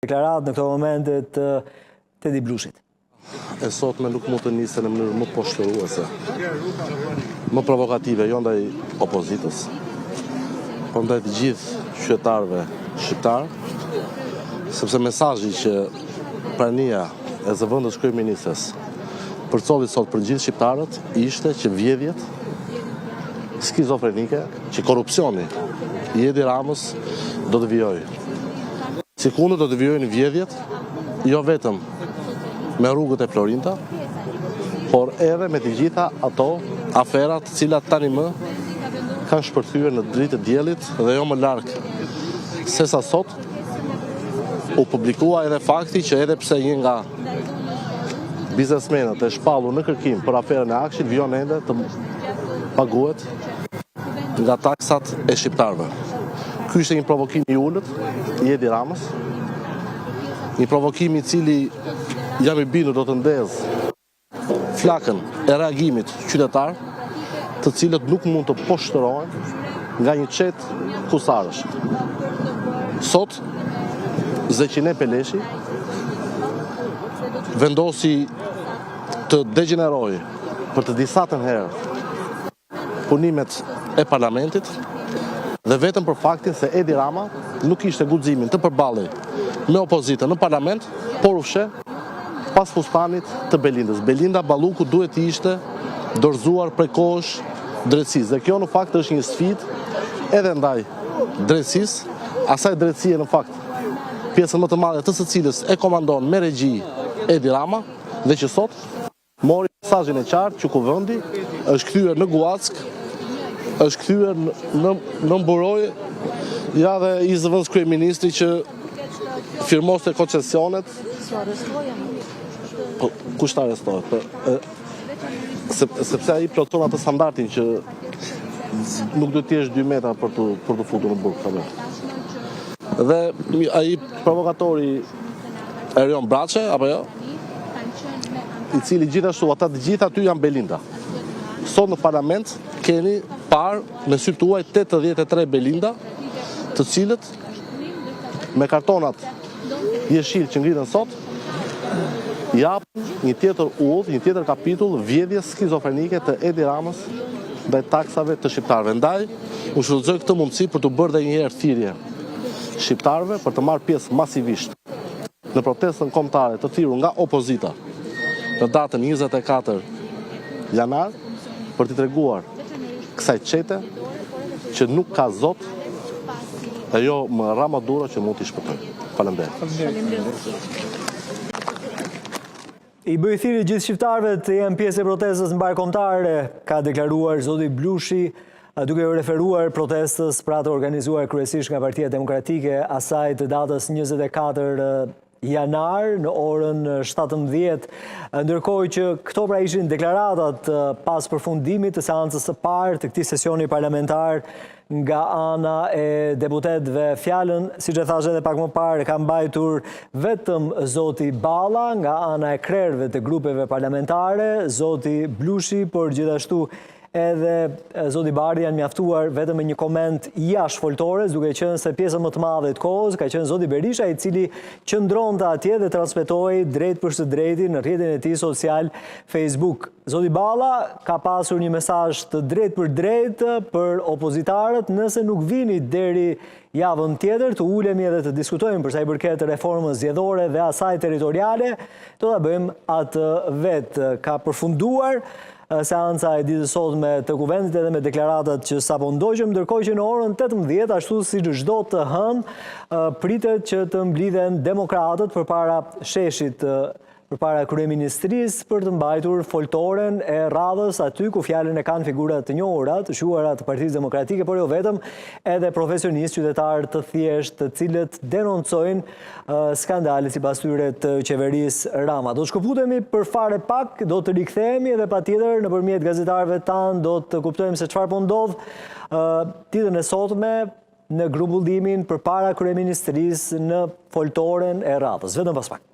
Deklarat në këto momentet të Edi Blushit. E sotme nuk mund të nisën në mënyrë më poshtëruese, më provokative, jo ndaj opozitës, por ndaj të gjithë qytetarëve shqiptarë, sepse mesazhi që prania e zëvendës kryeministres përcolli sot për gjithë shqiptarët ishte që vjedhjet skizofrenike, që korrupsioni i Edi Ramës do të vijojë. Sikunde do të vijojnë vjedhjet, jo vetëm me rrugët e Florinta, por edhe me të gjitha ato aferat cilat tani më kanë shpërthyer në dritë të diellit dhe jo më larg se sa sot u publikua edhe fakti që edhe pse një nga biznesmenët e shpallur në kërkim për aferën e Akshit vijon ende të paguhet nga taksat e shqiptarëve. Ky ishte një provokim i ulët i Edi Ramës, një provokim i cili jam i bindur do të ndez flakën e reagimit qytetar, të cilët nuk mund të poshtërohen nga një çet kusarësh. Sot Zeqine Peleshi vendosi të degenerojë për të disatën herë punimet e parlamentit dhe vetëm për faktin se Edi Rama nuk ishte guximin të përballej me opozitën në parlament, por u fsheh pas fustanit të Belindës. Belinda Balluku duhet të ishte dorëzuar prej kohësh drejtësisë. Dhe kjo në fakt është një sfidë edhe ndaj drejtësisë, asaj drejtësie në fakt pjesën më të madhe të së cilës e komandon me regji Edi Rama, dhe që sot mori mesazhin e qartë që kuvendi është kthyer në Guack, është kthyer në mburojë, ja dhe i zëvendës kryeministri që firmoste koncesionet. Kush ta arrestohet? Sepse ai plotson atë standardin që nuk do të jesh 2 metra për të futur në burg. Dhe ai provokatori Erion Braçe, apo jo? I cili gjithashtu ata të gjithë aty janë Belinda. Sot në parlament keni parë me sy tuaj 83 Belinda, të cilët me kartonat jeshil që ngritën sot japin një tjetër udhë, një tjetër kapitull vjedhjes skizofrenike të Edi Ramës ndaj taksave të shqiptarëve. Ndaj, u shfrytëzoj këtë mundësi për të bërë edhe një herë thirrje shqiptarëve për të marrë pjesë masivisht në protestën kombëtare të thirrur nga opozita në datën 24 janar për t'i treguar kësaj çete që nuk ka zot dhe jo më Ramaduro që mund t'i shpëtojë. Faleminderit. I bëj thirrje gjithë shqiptarëve të jenë pjesë e protestës mbarkombëtare, ka deklaruar zoti Blushi, duke u referuar protestës për atë organizuar kryesisht nga Partia Demokratike asaj të datës 24 janar në orën 17, ndërkohë që këto pra ishin deklaratat pas përfundimit të seancës së parë të këtij sesioni parlamentar nga ana e deputetëve. Fjalën, siç e thash edhe pak më parë, ka mbajtur vetëm zoti Balla nga ana e krerëve të grupeve parlamentare, zoti Blushi, por gjithashtu edhe zoti Bardhi janë mjaftuar vetëm me një koment jashtë foltores, duke qenë se pjesën më të madhe të kohës ka qenë zoti Berisha, i cili qëndronte atje dhe transmetoi drejt për së drejti në rrjetin e tij social Facebook. Zoti Balla ka pasur një mesazh të drejt për drejt për opozitarët: nëse nuk vini deri javën tjetër të ulemi edhe të diskutojmë për sa i përket reformës zgjedhore dhe asaj territoriale, do ta bëjmë atë vetë. Ka përfunduar seanca e ditës sotme të kuvendit edhe me deklaratat që sapo ndoqëm, ndërkohë që në orën 18, ashtu si çdo të hënë, pritet që të mblidhen demokratët përpara sheshit, përpara kryeministrisë, për të mbajtur foltoren e radhës aty ku fjalën e kanë figura të njohura, të shuara të Partisë Demokratike, por jo vetëm, edhe profesionistë, qytetarë të thjeshtë, të cilët denoncojnë skandalet sipas tyre të qeverisë Rama. Do të shkëputemi për fare pak, do të rikthehemi edhe patjetër nëpërmjet gazetarëve tanë do të kuptojmë se çfarë po ndodh ditën e sotme në grumbullimin përpara kryeministrisë në foltoren e radhës. Vetëm pas pak.